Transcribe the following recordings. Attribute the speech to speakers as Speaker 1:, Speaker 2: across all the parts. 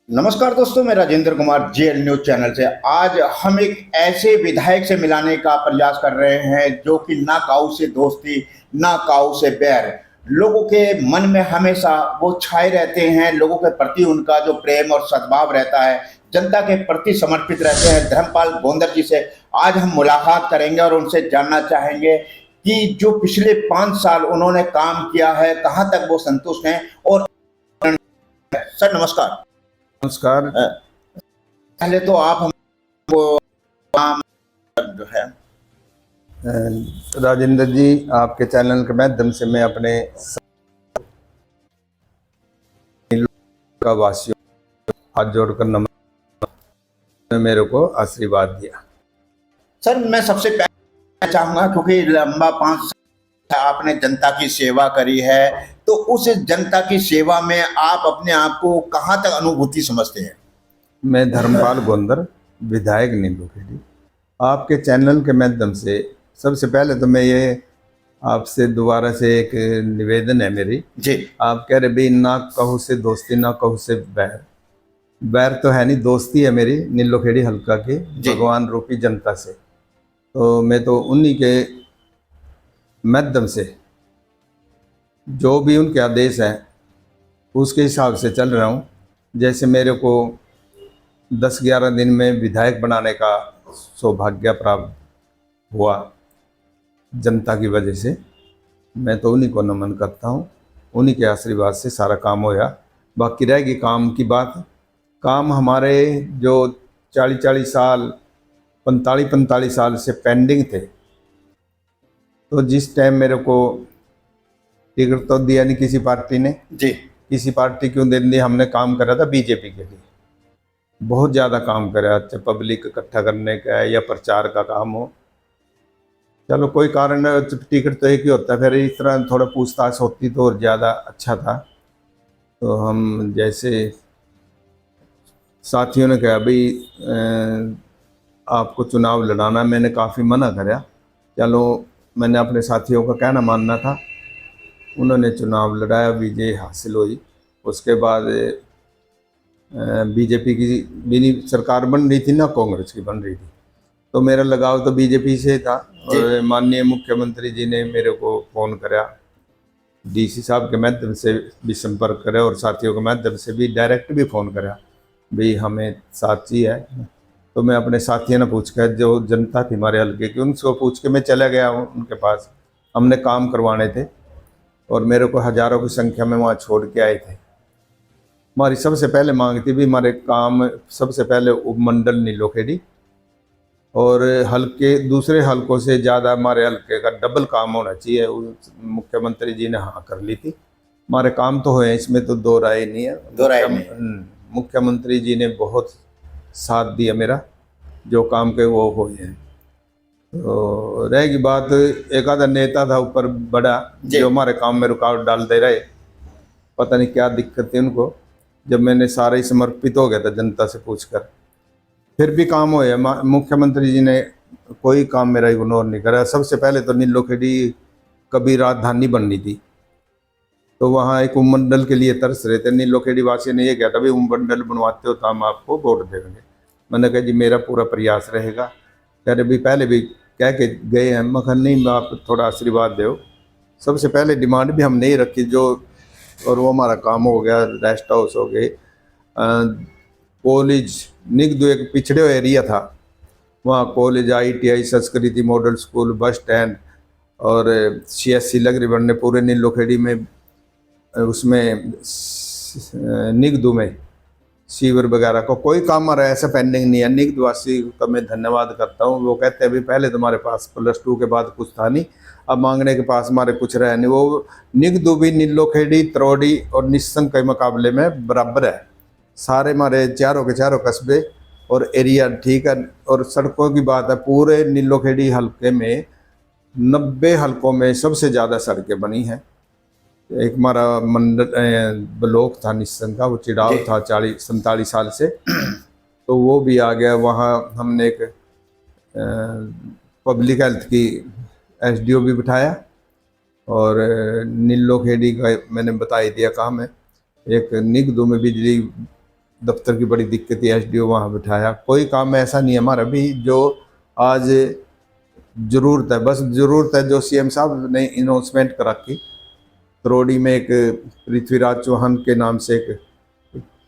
Speaker 1: नमस्कार दोस्तों, मैं Rajendra Kumar JL news channel से। आज हम एक ऐसे विधायक से मिलाने का प्रयास कर रहे हैं जो कि ना काऊ से दोस्ती ना काऊ से बैर, लोगों के मन में हमेशा वो छाए रहते हैं। लोगों के प्रति उनका जो प्रेम और सद्भाव रहता है, जनता के प्रति समर्पित रहते हैं। धर्मपाल गोंदर जी से आज हम मुलाकात करेंगे और उनसे जानना चाहेंगे कि जो पिछले 5 साल उन्होंने काम किया है, कहाँ तक वो संतुष्ट हैं। और सर नमस्कार।
Speaker 2: नमस्कार।
Speaker 1: पहले तो आप हमको काम जो है।
Speaker 2: राजेंद्र जी, आपके चैनल के माध्यम से मैं अपने का वासियों हाथ जोड़कर नमन मेरे को आशीर्वाद दिया।
Speaker 1: सर मैं सबसे पहले चाहूंगा, क्योंकि लंबा 5 साल आपने जनता की सेवा करी है, तो उस जनता की सेवा में आप अपने आप को कहाँ तक अनुभूति समझते हैं?
Speaker 2: मैं धर्मपाल गोंदर, विधायक नीलोखेड़ी, आपके चैनल के माध्यम से सबसे पहले तो मैं ये आपसे दोबारा से एक निवेदन है मेरी
Speaker 1: जी।
Speaker 2: आप कह रहे भाई ना कहू से दोस्ती ना कहू से बैर। बैर तो है नहीं, दोस्ती है मेरी नीलोखेड़ी हल्का के भगवान रूपी जनता से। तो मैं तो उन्हीं के माध्यम से जो भी उनके आदेश हैं उसके हिसाब से चल रहा हूँ। जैसे मेरे को 10-11 दिन में विधायक बनाने का सौभाग्य प्राप्त हुआ जनता की वजह से, मैं तो उन्हीं को नमन करता हूँ। उन्हीं के आशीर्वाद से सारा काम होया। बाकी रहेगी काम की बात। काम हमारे जो 40-40 साल 45-45 साल से पेंडिंग थे, तो जिस टाइम मेरे को टिकट तो दिया नहीं किसी पार्टी ने।
Speaker 1: जी।
Speaker 2: किसी पार्टी क्यों दे दी, हमने काम करा था बीजेपी के लिए, बहुत ज़्यादा काम करा, चाहे पब्लिक इकट्ठा करने का या प्रचार का काम हो। चलो कोई कारण, टिकट तो एक ही होता है, फिर इस तरह थोड़ा पूछताछ होती तो और ज़्यादा अच्छा था। तो हम जैसे साथियों ने कहा भाई आपको चुनाव लड़ाना, मैंने काफ़ी मना करा। चलो मैंने अपने साथियों का कहना मानना था, उन्होंने चुनाव लड़ाया, विजय हासिल हुई। उसके बाद बीजेपी की भी नहीं सरकार बन रही थी ना कांग्रेस की बन रही थी, तो मेरा लगाव तो बीजेपी से था। और माननीय मुख्यमंत्री जी ने मेरे को फ़ोन करा, डीसी साहब के माध्यम से भी संपर्क करा और साथियों के माध्यम से भी डायरेक्ट भी फ़ोन करा भाई हमें साथी है। तो मैं अपने साथियों ने पूछ कर, जो जनता थी हमारे हल्के की, उनसे पूछ के मैं चला गया उनके पास। हमने काम करवाने थे और मेरे को हज़ारों की संख्या में वहाँ छोड़ के आए थे। हमारी सबसे पहले मांग थी भी हमारे काम सबसे पहले उपमंडल नीलोखेड़ी और हल्के दूसरे हल्कों से ज़्यादा हमारे हल्के का डबल काम होना चाहिए। मुख्यमंत्री जी ने हाँ कर ली थी। हमारे काम तो हुए, इसमें तो दो राय नहीं है। मुख्यमंत्री जी ने बहुत साथ दिया मेरा, जो काम के वो हुए हैं। तो रहेगी बात, एक आधा नेता था ऊपर बड़ा जो हमारे काम में रुकावट डाल दे रहे, पता नहीं क्या दिक्कत थी उनको। जब मैंने सारा ही समर्पित हो गया था जनता से पूछकर, फिर भी काम होया। मुख्यमंत्री जी ने कोई काम मेरा इग्नोर नहीं करा। सबसे पहले तो नीलोखेड़ी कभी राजधानी बननी थी, तो वहाँ एक उपमंडल के लिए तरस रहे थे। नीलोखेड़ी वासी ने ये कहा था भाई उपमंडल बनवाते हो तो हम आपको वोट देंगे। मैंने कहा जी मेरा पूरा प्रयास रहेगा। कह रहे भाई पहले भी कह के गए हैं। मैं कहा नहीं, आप थोड़ा आशीर्वाद दो। सबसे पहले डिमांड भी हम नहीं रखी जो, और वो हमारा काम हो गया। रेस्ट हाउस हो गए, कॉलेज निगदू एक पिछड़े हुए एरिया था, वहाँ कॉलेज, ITI, संस्कृति मॉडल स्कूल, बस स्टैंड और CSC लग रही बनने पूरे नीलोखेड़ी में। उसमें निगदू में सीवर वगैरह को कोई काम हमारा ऐसा पेंडिंग नहीं है। निगदवासी का मैं धन्यवाद करता हूँ। वो कहते हैं अभी पहले तुम्हारे पास +2 के बाद कुछ था नहीं, अब मांगने के पास हमारे कुछ रहा नहीं। वो निगदू भी नीलोखेड़ी, तरौड़ी और निस्संग के मुकाबले में बराबर है। सारे हमारे चारों के चारों कस्बे और एरिया ठीक है। और सड़कों की बात है, पूरे नीलोखेड़ी हल्के में 90 हल्कों में सबसे ज़्यादा सड़कें बनी हैं। एक हमारा मंडल ब्लॉक था निस्संग का, वो चिड़ाव था 40-47 साल से, तो वो भी आ गया। वहाँ हमने एक पब्लिक हेल्थ की SDO भी बिठाया और नीलोखेड़ी का मैंने बता ही दिया काम है। एक निगदू में बिजली दफ्तर की बड़ी दिक्कत थी, एसडीओ वहाँ बिठाया। कोई काम ऐसा नहीं है हमारा भी जो आज ज़रूरत है, बस ज़रूरत है जो सीएम साहब ने अनाउंसमेंट करा की करौड़ी में एक पृथ्वीराज चौहान के नाम से एक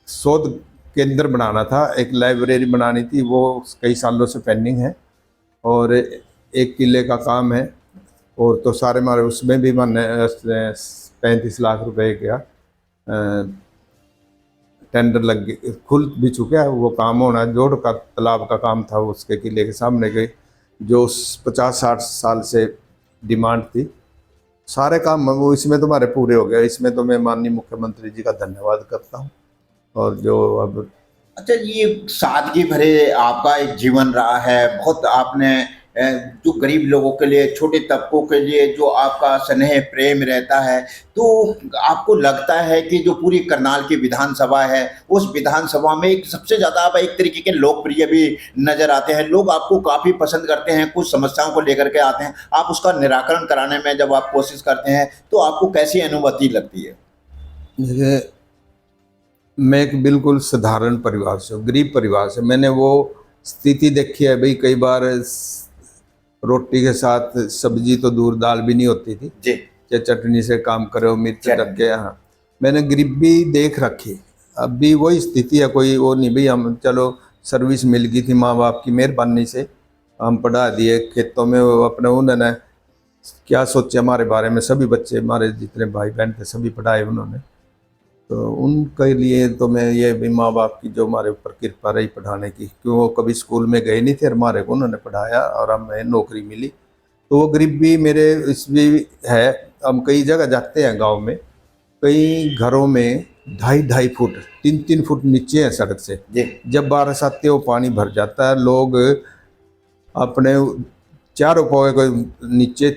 Speaker 2: शोध केंद्र बनाना था, एक लाइब्रेरी बनानी थी, वो कई सालों से पेंडिंग है। और एक किले का काम है, और तो सारे हमारे उसमें भी मैंने 35 लाख रुपए का टेंडर लग गए, खुल भी चुका है। वो काम होना, जोड़ का तालाब का काम था उसके किले के सामने के, जो 50-60 साल से डिमांड थी। सारे काम वो इसमें तुम्हारे पूरे हो गए। इसमें तो मैं माननीय मुख्यमंत्री जी का धन्यवाद करता हूँ। और जो अब
Speaker 1: अच्छा, ये सादगी भरे आपका एक जीवन रहा है, बहुत आपने जो गरीब लोगों के लिए, छोटे तबकों के लिए जो आपका स्नेह प्रेम रहता है, तो आपको लगता है कि जो पूरी करनाल की विधानसभा है, उस विधानसभा में एक सबसे ज़्यादा आप एक तरीके के लोकप्रिय भी नज़र आते हैं, लोग आपको काफ़ी पसंद करते हैं, कुछ समस्याओं को लेकर के आते हैं, आप उसका निराकरण कराने में जब आप कोशिश करते हैं तो आपको कैसी अनुभूति लगती है?
Speaker 2: जैसे मैं एक बिल्कुल साधारण परिवार से हूँ, गरीब परिवार से। मैंने वो स्थिति देखी है भाई, कई बार रोटी के साथ सब्जी तो दूर, दाल भी नहीं होती थी,
Speaker 1: जी।
Speaker 2: चाहे चटनी से काम करो, मिर्च
Speaker 1: चटनी।
Speaker 2: रख के। हाँ, मैंने गरीबी देख रखी। अब भी वही स्थिति है, कोई वो नहीं भाई। हम चलो सर्विस मिल गई थी माँ बाप की मेहरबानी से, हम पढ़ा दिए खेतों में। वो अपने उन्होंने क्या सोचे हमारे बारे में, सभी बच्चे हमारे जितने भाई बहन थे सभी पढ़ाए उन्होंने। तो उनके लिए तो मैं ये भी माँ बाप की जो हमारे ऊपर कृपा रही पढ़ाने की, क्यों वो कभी स्कूल में गए नहीं थे, हमारे को उन्होंने पढ़ाया और हमें नौकरी मिली। तो वो गरीबी मेरे इस भी है। हम कई जगह जाते हैं गांव में, कई घरों में 2.5 फुट 3-3 फुट नीचे है सड़क से।
Speaker 1: जी।
Speaker 2: जब बारिश आती है वो पानी भर जाता है, लोग अपने चारों पौधे को नीचे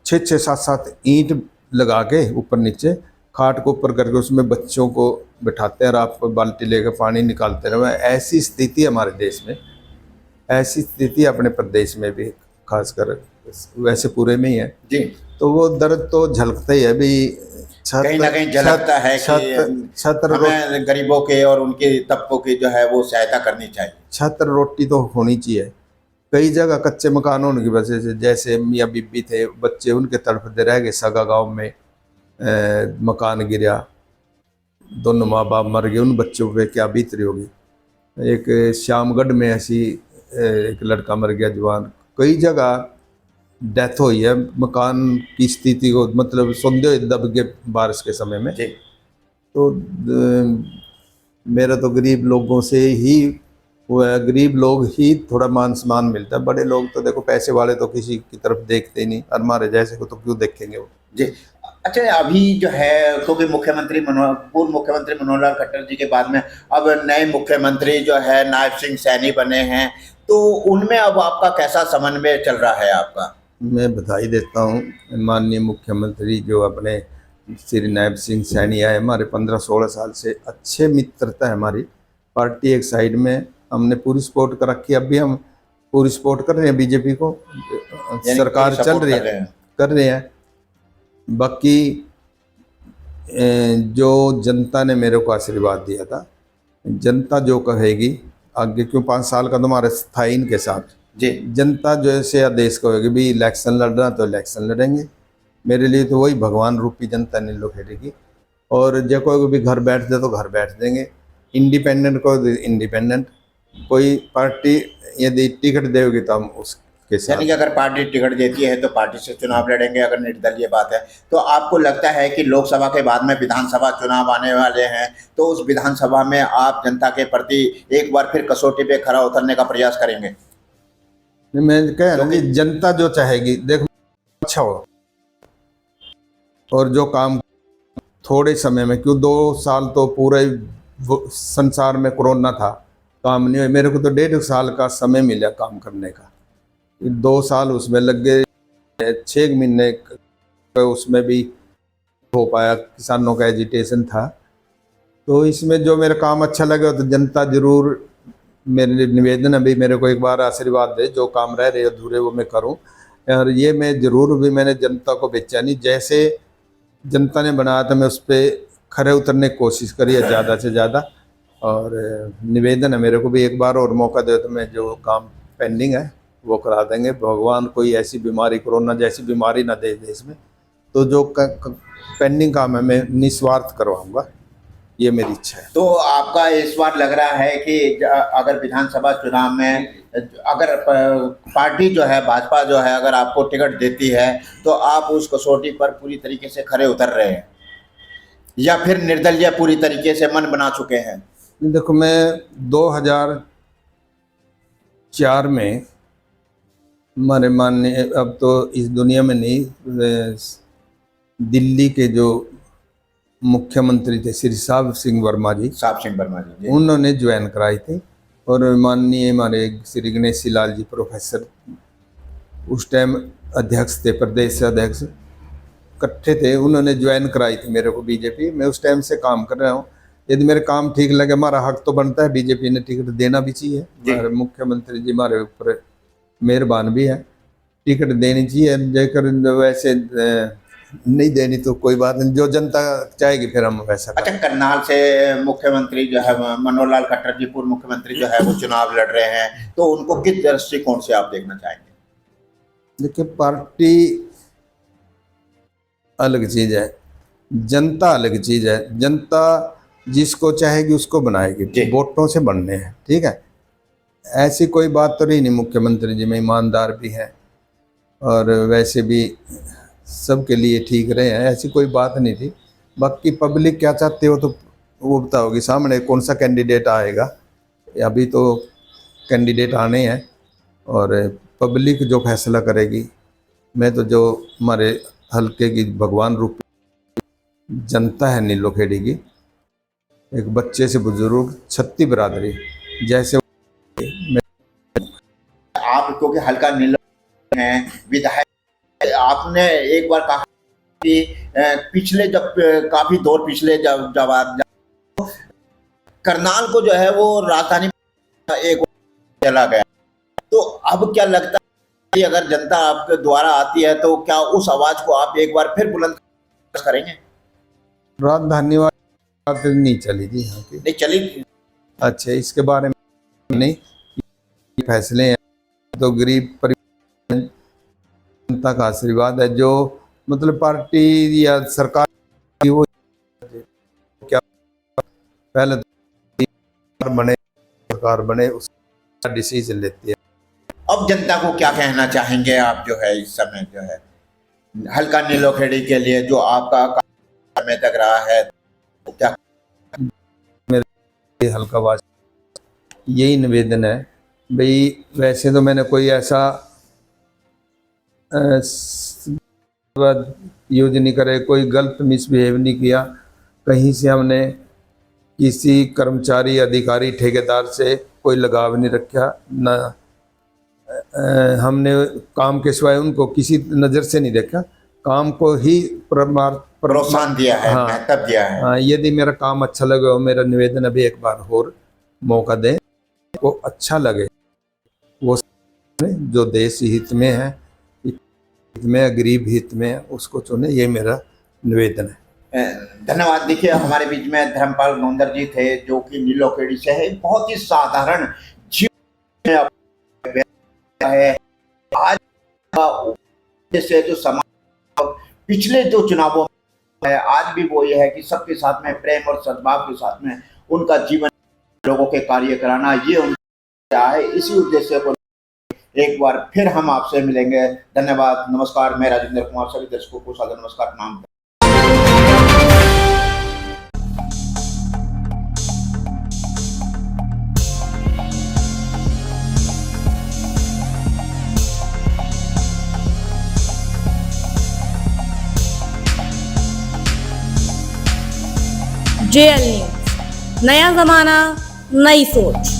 Speaker 2: 6-6, 7-7 ईंट लगा के ऊपर नीचे खाट को ऊपर करके उसमें बच्चों को बिठाते हैं और आप बाल्टी लेकर पानी निकालते रहे। ऐसी स्थिति हमारे देश में, ऐसी स्थिति अपने प्रदेश में भी खासकर, वैसे पूरे में ही है।
Speaker 1: जी।
Speaker 2: तो वो दर्द तो झलकता ही है भी।
Speaker 1: कहीं ना कहीं झलकता है कि हमें गरीबों के और उनके तबकों की जो है वो सहायता करनी चाहिए।
Speaker 2: छत्र रोटी तो होनी चाहिए। कई जगह कच्चे मकान होने की वजह से, जैसे मियाँ बीबी थे, बच्चे उनके तड़पते रह गए। सगा गांव में मकान गिरा, दोनों माँ बाप मर गए, उन बच्चों पे क्या बीत रही होगी। एक श्यामगढ़ में ऐसी एक लड़का मर गया जवान। कई जगह डेथ हुई है मकान की स्थिति को, मतलब सौंदे दब के बारिश के समय में।
Speaker 1: जी।
Speaker 2: तो मेरा तो गरीब लोगों से ही वो है, गरीब लोग ही थोड़ा मान सम्मान मिलता है। बड़े लोग तो देखो, पैसे वाले तो किसी की तरफ देखते ही नहीं, और हमारे जैसे को तो क्यों देखेंगे वो।
Speaker 1: जी। अच्छा, अभी जो है क्योंकि पूर्व मुख्यमंत्री मनोहर लाल खट्टर जी के बाद में अब नए मुख्यमंत्री जो है नायब सिंह सैनी बने हैं, तो उनमें अब आपका कैसा समन्वय चल रहा है आपका?
Speaker 2: मैं बधाई देता हूँ माननीय मुख्यमंत्री जो अपने श्री नायब सिंह सैनी आए। हमारे 15-16 साल से अच्छे मित्रता है हमारी। पार्टी एक साइड में, हमने पूरी सपोर्ट कर रखी है। अब भी हम पूरी सपोर्ट कर रहे हैं बीजेपी को, सरकार चल रही है, कर रहे हैं। बाकी जो जनता ने मेरे को आशीर्वाद दिया था, जनता जो कहेगी आगे, क्यों 5 साल का तुम्हारा था इनके साथ।
Speaker 1: जी।
Speaker 2: जनता जैसे आदेश कहेगी भी इलेक्शन लड़ना तो इलेक्शन लड़ेंगे। मेरे लिए तो वही भगवान रूपी जनता ने लोग खेलेगी। और जो कोई भी घर बैठ दे तो घर बैठ देंगे, इंडिपेंडेंट को इंडिपेंडेंट। कोई पार्टी यदि टिकट देगी तो हम उसके साथ,
Speaker 1: यानी कि अगर पार्टी टिकट देती है तो पार्टी से चुनाव लड़ेंगे। अगर निर्दलीय बात है तो आपको लगता है कि लोकसभा के बाद में विधानसभा चुनाव आने वाले हैं, तो उस विधानसभा में आप जनता के प्रति एक बार फिर कसौटी पे खरा उतरने का प्रयास करेंगे?
Speaker 2: मैं कह रहा हूँ कि जनता जो चाहेगी, देखो अच्छा हो, और जो काम थोड़े समय में, क्यों 2 साल तो पूरे संसार में कोरोना था, काम नहीं हुआ। मेरे को तो 1.5 साल का समय मिला काम करने का। 2 साल उसमें लग गए, 6 महीने उसमें भी हो पाया, किसानों का एजिटेशन था। तो इसमें जो मेरा काम अच्छा लगे तो जनता जरूर, मेरे निवेदन है भी मेरे को एक बार आशीर्वाद दे, जो काम रह रहे अधूरे वो मैं करूं। और ये मैं जरूर भी, मैंने जनता को बेचा नहीं, जैसे जनता ने बनाया था मैं उस पर खरे उतरने की कोशिश करी है ज़्यादा से ज़्यादा। और निवेदन है मेरे को भी एक बार और मौका दे तो मैं जो काम पेंडिंग है वो करा देंगे। भगवान कोई ऐसी बीमारी, कोरोना जैसी बीमारी ना दे देश में, तो जो पेंडिंग काम है मैं निस्वार्थ करवाऊंगा, ये मेरी इच्छा है।
Speaker 1: तो आपका इस बार लग रहा है कि अगर विधानसभा चुनाव में अगर पार्टी जो है, भाजपा जो है, अगर आपको टिकट देती है तो आप उस कसौटी पर पूरी तरीके से खरे उतर रहे हैं, या फिर निर्दलीय पूरी तरीके से मन बना चुके हैं?
Speaker 2: देखो, मैं 2004 में हमारे माननीय, अब तो इस दुनिया में नहीं, दिल्ली के जो मुख्यमंत्री थे श्री साहब सिंह वर्मा जी, उन्होंने ज्वाइन कराई थी। और माननीय हमारे श्री गणेश लाल जी प्रोफेसर उस टाइम अध्यक्ष थे, प्रदेश अध्यक्ष इकट्ठे थे, उन्होंने ज्वाइन कराई थी मेरे को बीजेपी। मैं उस टाइम से काम कर रहा हूँ। यदि मेरे काम ठीक लगे, हमारा हक तो बनता है, बीजेपी ने टिकट देना भी चाहिए। हमारे मुख्यमंत्री जी हमारे ऊपर मेहरबान भी है, टिकट देनी चाहिए। जेकर वैसे नहीं देनी तो कोई बात नहीं, जो जनता चाहेगी फिर हम वैसा
Speaker 1: अच्छा, करनाल से मुख्यमंत्री जो है मनोहर लाल खट्टर जी, पूर्व मुख्यमंत्री जो है वो चुनाव लड़ रहे हैं, तो उनको किस दृष्टिकोण से आप देखना चाहेंगे?
Speaker 2: देखिए, पार्टी अलग चीज है, जनता अलग चीज है। जनता जिसको चाहेगी उसको बनाएगी, वोटों से बनने हैं, ठीक है। ऐसी कोई बात तो नहीं, मुख्यमंत्री जी में ईमानदार भी है और वैसे भी सबके लिए ठीक रहे हैं, ऐसी कोई बात नहीं थी। बाकी पब्लिक क्या चाहते हो तो वो बताओगी, सामने कौन सा कैंडिडेट आएगा, अभी तो कैंडिडेट आने हैं और पब्लिक जो फैसला करेगी। मैं तो जो हमारे हल्के की भगवान रूप जनता है नीलोखेड़ी की, एक बच्चे से बुजुर्ग छत्ती बरादरी जैसे
Speaker 1: आप, क्योंकि हल्का नीलो हैं विधायक, आपने एक बार कहा कि पिछले जब काफी दौर पिछले जब करनाल को जो है वो राजधानी एक चला गया, तो अब क्या लगता है कि अगर जनता आपके द्वारा आती है तो क्या उस आवाज को आप एक बार फिर बुलंद करेंगे?
Speaker 2: राजधानी बात नहीं चली थी यहाँ की,
Speaker 1: नहीं चली।
Speaker 2: अच्छा, इसके बारे में नहीं, फैसले हैं तो गरीब जनता का आशीर्वाद है। जो मतलब पार्टी या सरकार की वो क्या पहले तो बने, सरकार बने, उसका डिसीजन लेती है।
Speaker 1: अब जनता को क्या कहना चाहेंगे आप, जो है इस समय जो है हल्का नीलोखेड़ी के लिए जो आपका समय तक रहा है, तो क्या
Speaker 2: मेरे हल्का वास यही निवेदन है भाई, वैसे तो मैंने कोई ऐसा यूज नहीं करे, कोई गलत मिसबिहेव नहीं किया, कहीं से हमने किसी कर्मचारी, अधिकारी, ठेकेदार से कोई लगाव नहीं रखा, न हमने काम के सिवाय उनको किसी नज़र से नहीं देखा, काम को ही
Speaker 1: प्रोत्साहन दिया है, महत्व दिया है।
Speaker 2: हाँ, यदि मेरा काम अच्छा लगे और मेरा निवेदन अभी एक बार और मौका दें, वो अच्छा लगे, वो जो देश हित में है, हित में, गरीब हित में, उसको चुने, ये मेरा निवेदन है।
Speaker 1: धन्यवाद। देखिए, हमारे बीच में धर्मपाल नौंदर जी थे, जो कि नीलोखेड़ी से है, बहुत ही साधारण जीवन है। आज से जो समाज पिछले जो चुनावों में है, आज भी वो ये है कि सबके साथ में प्रेम और सद्भाव के साथ में उनका जीवन, लोगों के कार्य कराना, ये उनका है। इसी उद्देश्य को एक बार फिर हम आपसे मिलेंगे। धन्यवाद, नमस्कार। मैं राजेंद्र कुमार सभी दर्शकों को सादर नमस्कार, प्रणाम।
Speaker 3: JL न्यूज़, नया जमाना, नई सोच।